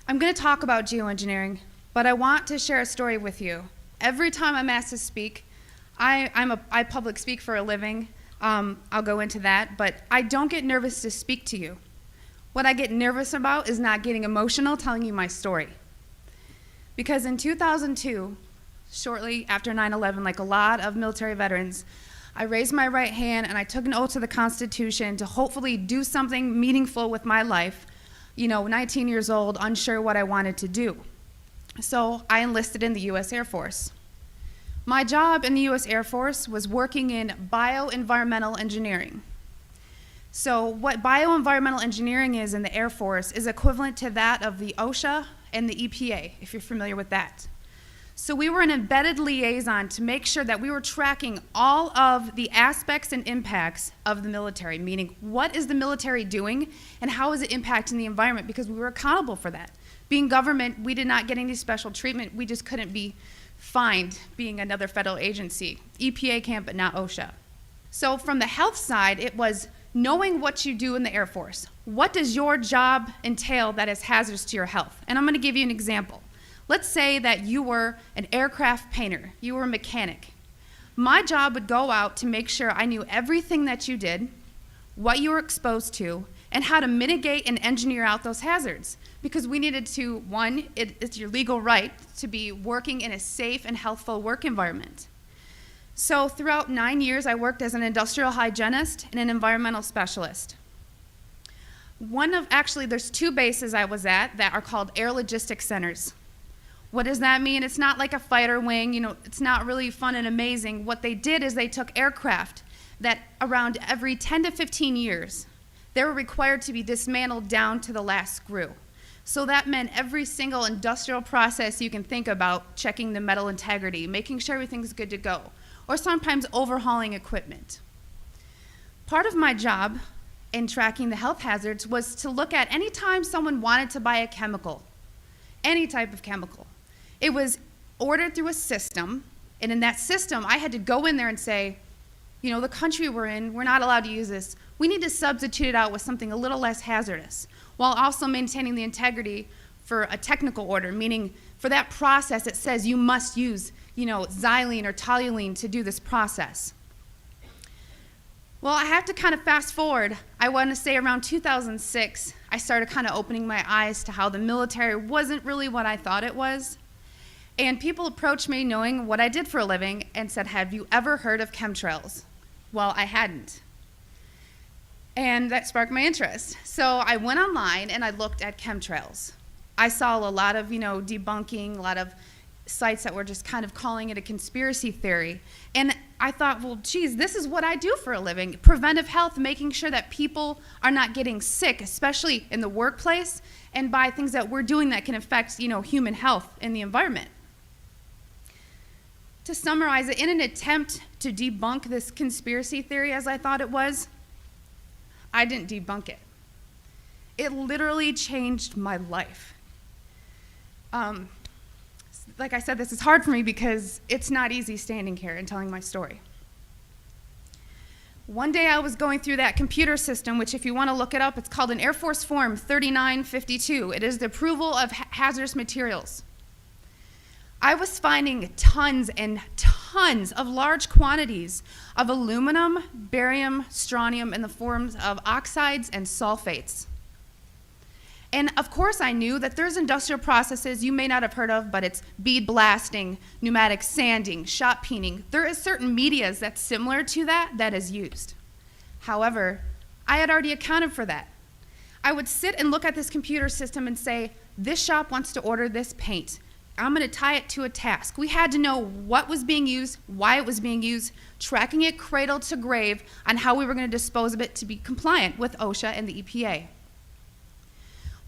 I'm going to talk about geoengineering, but I want to share a story with you. Every time I'm asked to speak, I public speak for a living. I'll go into that, but I don't get nervous to speak to you. What I get nervous about is not getting emotional telling you my story. Because in 2002, shortly after 9/11, like a lot of military veterans, I raised my right hand and I took an oath to the Constitution to hopefully do something meaningful with my life. 19 years old, unsure what I wanted to do. So I enlisted in the US Air Force. My job in the US Air Force was working in bioenvironmental engineering. So what bioenvironmental engineering is in the Air Force is equivalent to that of the OSHA and the EPA, if you're familiar with that. So we were an embedded liaison to make sure that we were tracking all of the aspects and impacts of the military, meaning what is the military doing and how is it impacting the environment, because we were accountable for that. Being government, we did not get any special treatment. We just couldn't be fined being another federal agency. EPA can, but not OSHA. So from the health side, it was knowing what you do in the Air Force. What does your job entail that is hazardous to your health? And I'm going to give you an example. Let's say that you were an aircraft painter, you were a mechanic. My job would go out to make sure I knew everything that you did, what you were exposed to, and how to mitigate and engineer out those hazards. Because we needed to, one, it's your legal right to be working in a safe and healthful work environment. So throughout 9 years, I worked as an industrial hygienist and an environmental specialist. There's two bases I was at that are called air logistics centers. What does that mean? It's not like a fighter wing, it's not really fun and amazing. What they did is they took aircraft that around every 10 to 15 years, they were required to be dismantled down to the last screw. So that meant every single industrial process you can think about, checking the metal integrity, making sure everything's good to go, or sometimes overhauling equipment. Part of my job in tracking the health hazards was to look at any time someone wanted to buy a chemical, any type of chemical. It was ordered through a system, and in that system, I had to go in there and say, the country we're in, we're not allowed to use this. We need to substitute it out with something a little less hazardous, while also maintaining the integrity for a technical order, meaning for that process, it says you must use, xylene or toluene to do this process. Well, I have to kind of fast forward. I want to say around 2006, I started kind of opening my eyes to how the military wasn't really what I thought it was. And people approached me knowing what I did for a living and said, have you ever heard of chemtrails? Well, I hadn't. And that sparked my interest. So I went online and I looked at chemtrails. I saw a lot of, debunking, a lot of sites that were just kind of calling it a conspiracy theory. And I thought, well, geez, this is what I do for a living. Preventive health, making sure that people are not getting sick, especially in the workplace, and by things that we're doing that can affect, human health in the environment. To summarize it, in an attempt to debunk this conspiracy theory as I thought it was, I didn't debunk it. It literally changed my life. Like I said, this is hard for me because it's not easy standing here and telling my story. One day I was going through that computer system, which if you want to look it up, it's called an Air Force Form 3952. It is the approval of hazardous materials. I was finding tons and tons of large quantities of aluminum, barium, strontium in the forms of oxides and sulfates. And of course I knew that there's industrial processes you may not have heard of, but it's bead blasting, pneumatic sanding, shot peening. There is certain medias that's similar to that is used. However, I had already accounted for that. I would sit and look at this computer system and say, this shop wants to order this paint. I'm going to tie it to a task. We had to know what was being used, why it was being used, tracking it cradle to grave on how we were going to dispose of it to be compliant with OSHA and the EPA.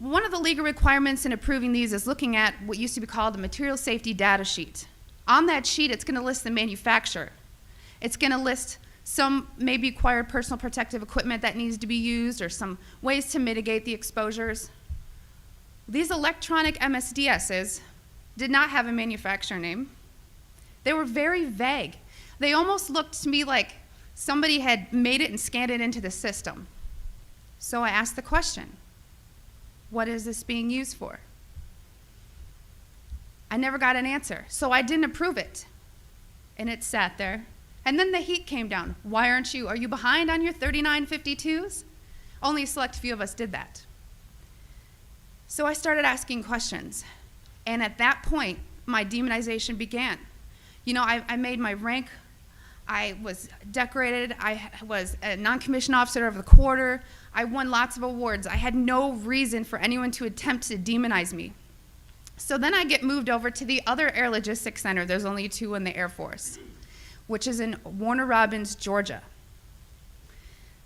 One of the legal requirements in approving these is looking at what used to be called the material safety data sheet. On that sheet, it's going to list the manufacturer. It's going to list some maybe acquired personal protective equipment that needs to be used or some ways to mitigate the exposures. These electronic MSDSs did not have a manufacturer name. They were very vague. They almost looked to me like somebody had made it and scanned it into the system. So I asked the question, what is this being used for? I never got an answer, so I didn't approve it. And it sat there. And then the heat came down. Why aren't you? Are you behind on your 3952s? Only a select few of us did that. So I started asking questions. And at that point, my demonization began. You know, I made my rank. I was decorated. I was a non-commissioned officer of the quarter. I won lots of awards. I had no reason for anyone to attempt to demonize me. So then I get moved over to the other Air Logistics Center. There's only 2 in the Air Force, which is in Warner Robins, Georgia.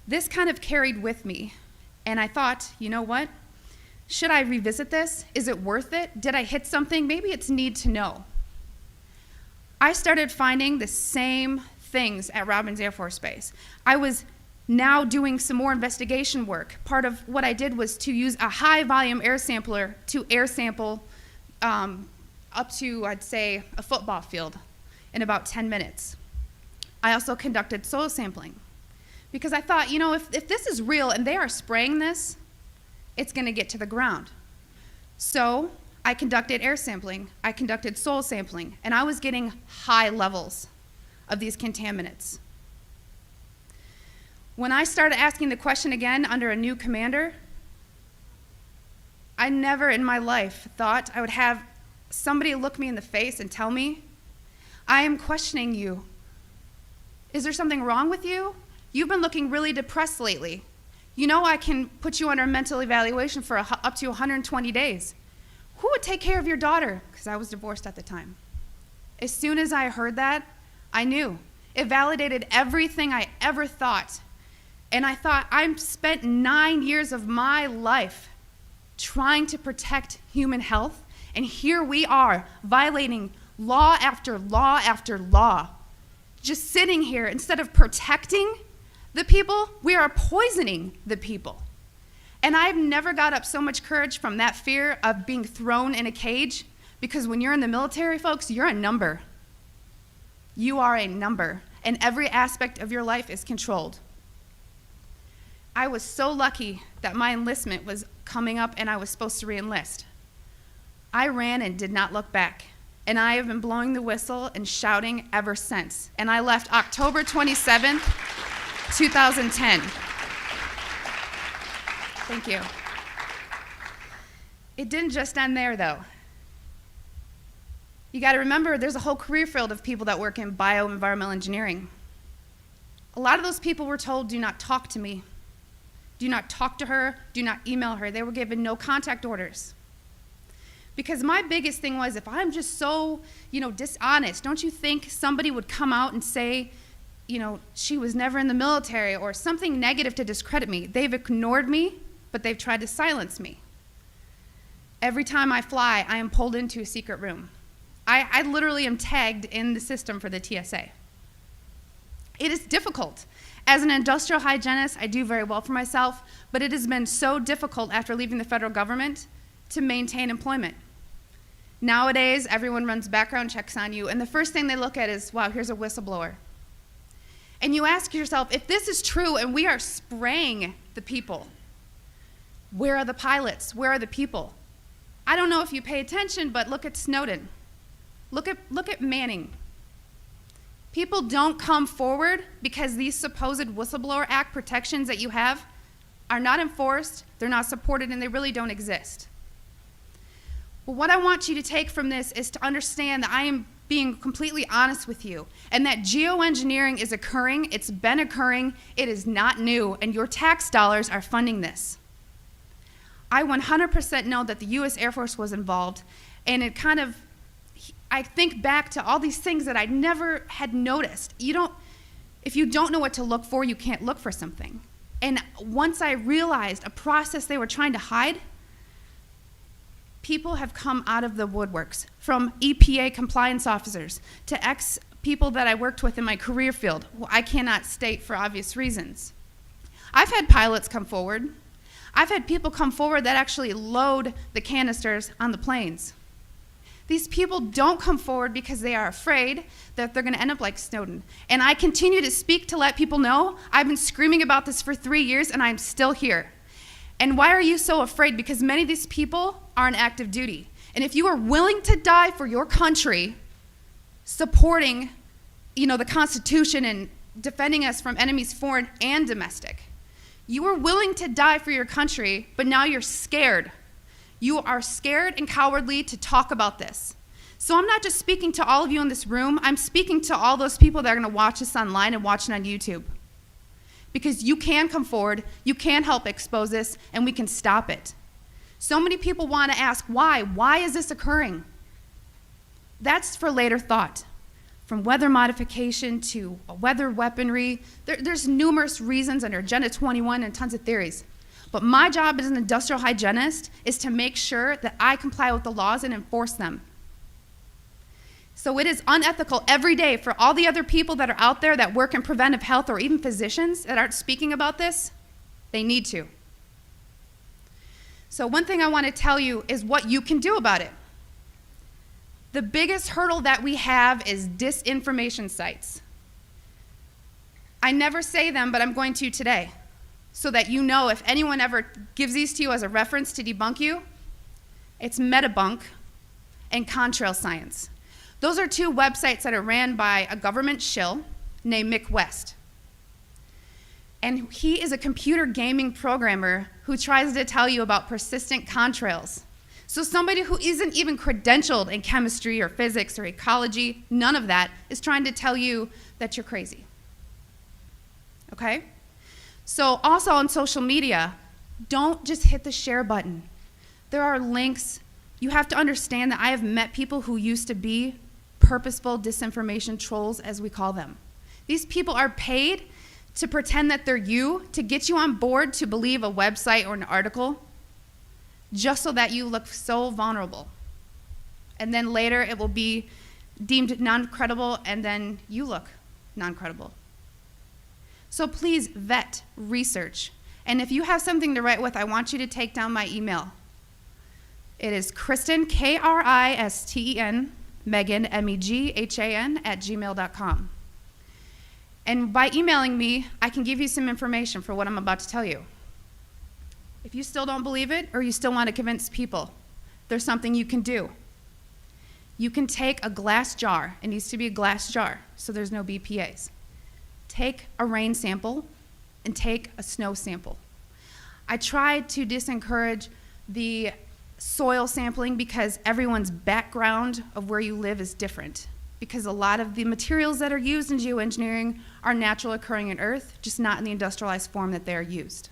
This kind of carried with me, and I thought, you know what? Should I revisit this? Is it worth it? Did I hit something? Maybe it's need to know. I started finding the same things at Robins Air Force Base. I was now doing some more investigation work. Part of what I did was to use a high volume air sampler to air sample up to, I'd say, a football field in about 10 minutes. I also conducted soil sampling because I thought, you know, if this is real and they are spraying this, it's going to get to the ground. So I conducted air sampling, I conducted soil sampling, and I was getting high levels of these contaminants. When I started asking the question again under a new commander, I never in my life thought I would have somebody look me in the face and tell me, I am questioning you. Is there something wrong with you? You've been looking really depressed lately. You know I can put you under a mental evaluation for up to 120 days. Who would take care of your daughter? Because I was divorced at the time. As soon as I heard that, I knew. It validated everything I ever thought. And I thought, I've spent 9 years of my life trying to protect human health, and here we are violating law after law after law. Just sitting here, instead of protecting the people, we are poisoning the people. And I've never got up so much courage from that fear of being thrown in a cage, because when you're in the military, folks, you're a number. You are a number, and every aspect of your life is controlled. I was so lucky that my enlistment was coming up and I was supposed to re-enlist. I ran and did not look back, and I have been blowing the whistle and shouting ever since. And I left October 27th, 2010. Thank you. It didn't just end there, though. You got to remember, there's a whole career field of people that work in bioenvironmental engineering. A lot of those people were told, do not talk to me. Do not talk to her. Do not email her. They were given no contact orders. Because my biggest thing was, if I'm just so, dishonest, don't you think somebody would come out and say, she was never in the military, or something negative to discredit me? They've ignored me, but they've tried to silence me. Every time I fly, I am pulled into a secret room. I literally am tagged in the system for the TSA. It is difficult. As an industrial hygienist, I do very well for myself, but it has been so difficult after leaving the federal government to maintain employment. Nowadays, everyone runs background checks on you, and the first thing they look at is, wow, here's a whistleblower. And you ask yourself, if this is true and we are spraying the people, where are the pilots? Where are the people? I don't know if you pay attention, but look at Snowden. Look at Manning. People don't come forward because these supposed Whistleblower Act protections that you have are not enforced, they're not supported, and they really don't exist. But what I want you to take from this is to understand that I am being completely honest with you, and that geoengineering is occurring, it's been occurring, it is not new, and your tax dollars are funding this. I 100% know that the U.S. Air Force was involved, and I think back to all these things that I never had noticed. If you don't know what to look for, you can't look for something. And once I realized a process they were trying to hide, people have come out of the woodworks, from EPA compliance officers to ex-people that I worked with in my career field, who I cannot state for obvious reasons. I've had pilots come forward. I've had people come forward that actually load the canisters on the planes. These people don't come forward because they are afraid that they're going to end up like Snowden. And I continue to speak to let people know I've been screaming about this for 3 years and I'm still here. And why are you so afraid? Because many of these people are on active duty. And if you are willing to die for your country, supporting, the Constitution and defending us from enemies foreign and domestic, you are willing to die for your country, but now you're scared. You are scared and cowardly to talk about this. So I'm not just speaking to all of you in this room, I'm speaking to all those people that are going to watch this online and watch it on YouTube. Because you can come forward, you can help expose this, and we can stop it. So many people want to ask, why? Why is this occurring? That's for later thought. From weather modification to weather weaponry, there's numerous reasons under Agenda 21 and tons of theories. But my job as an industrial hygienist is to make sure that I comply with the laws and enforce them. So it is unethical every day for all the other people that are out there that work in preventive health, or even physicians that aren't speaking about this. They need to. So one thing I want to tell you is what you can do about it. The biggest hurdle that we have is disinformation sites. I never say them, but I'm going to today, so that you know if anyone ever gives these to you as a reference to debunk you, it's Metabunk and Contrail Science. Those are two websites that are ran by a government shill named Mick West. And he is a computer gaming programmer who tries to tell you about persistent contrails. So somebody who isn't even credentialed in chemistry or physics or ecology, none of that, is trying to tell you that you're crazy. Okay? So also on social media, don't just hit the share button. There are links. You have to understand that I have met people who used to be purposeful disinformation trolls, as we call them. These people are paid to pretend that they're you, to get you on board to believe a website or an article, just so that you look so vulnerable. And then later it will be deemed non-credible, and then you look non-credible. So please vet, research. And if you have something to write with, I want you to take down my email. It is Kristen, Kristen, Megan, Meghan, @gmail.com. And by emailing me, I can give you some information for what I'm about to tell you. If you still don't believe it, or you still want to convince people, there's something you can do. You can take a glass jar. It needs to be a glass jar, so there's no BPAs. Take a rain sample and take a snow sample. I tried to discourage the soil sampling because everyone's background of where you live is different. Because a lot of the materials that are used in geoengineering are natural occurring in Earth, just not in the industrialized form that they are used.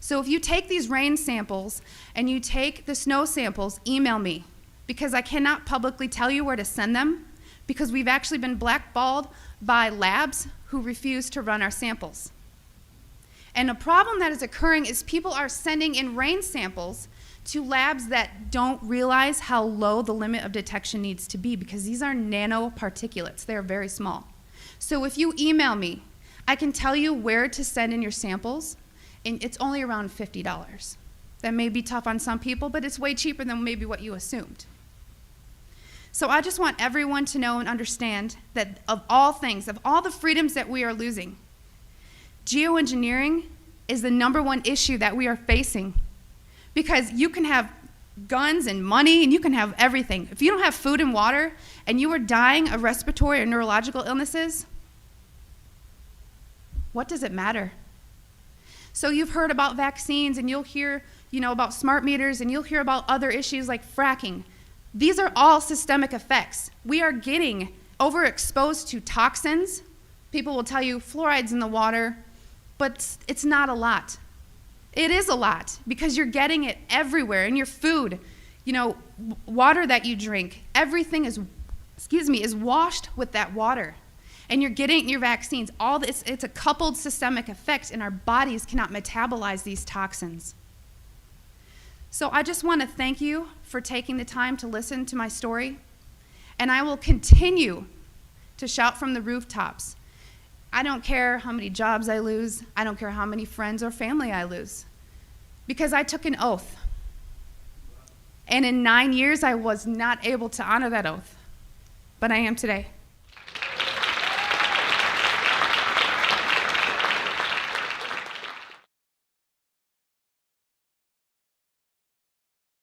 So if you take these rain samples and you take the snow samples, email me, because I cannot publicly tell you where to send them, because we've actually been blackballed by labs who refuse to run our samples. And a problem that is occurring is people are sending in rain samples to labs that don't realize how low the limit of detection needs to be, because these are nanoparticulates. They're very small. So if you email me, I can tell you where to send in your samples, and it's only around $50. That may be tough on some people, but it's way cheaper than maybe what you assumed. So I just want everyone to know and understand that of all things, of all the freedoms that we are losing, geoengineering is the #1 issue that we are facing. Because you can have guns and money and you can have everything. If you don't have food and water and you are dying of respiratory or neurological illnesses, what does it matter? So you've heard about vaccines, and you'll hear, about smart meters, and you'll hear about other issues like fracking. These are all systemic effects. We are getting overexposed to toxins. People will tell you fluoride's in the water, but it's not a lot. It is a lot, because you're getting it everywhere in your food, water that you drink. Everything is washed with that water. And you're getting it in your vaccines. All this, it's a coupled systemic effect, and our bodies cannot metabolize these toxins. So I just want to thank you for taking the time to listen to my story, and I will continue to shout from the rooftops. I don't care how many jobs I lose. I don't care how many friends or family I lose, because I took an oath. And in 9 years, I was not able to honor that oath, but I am today.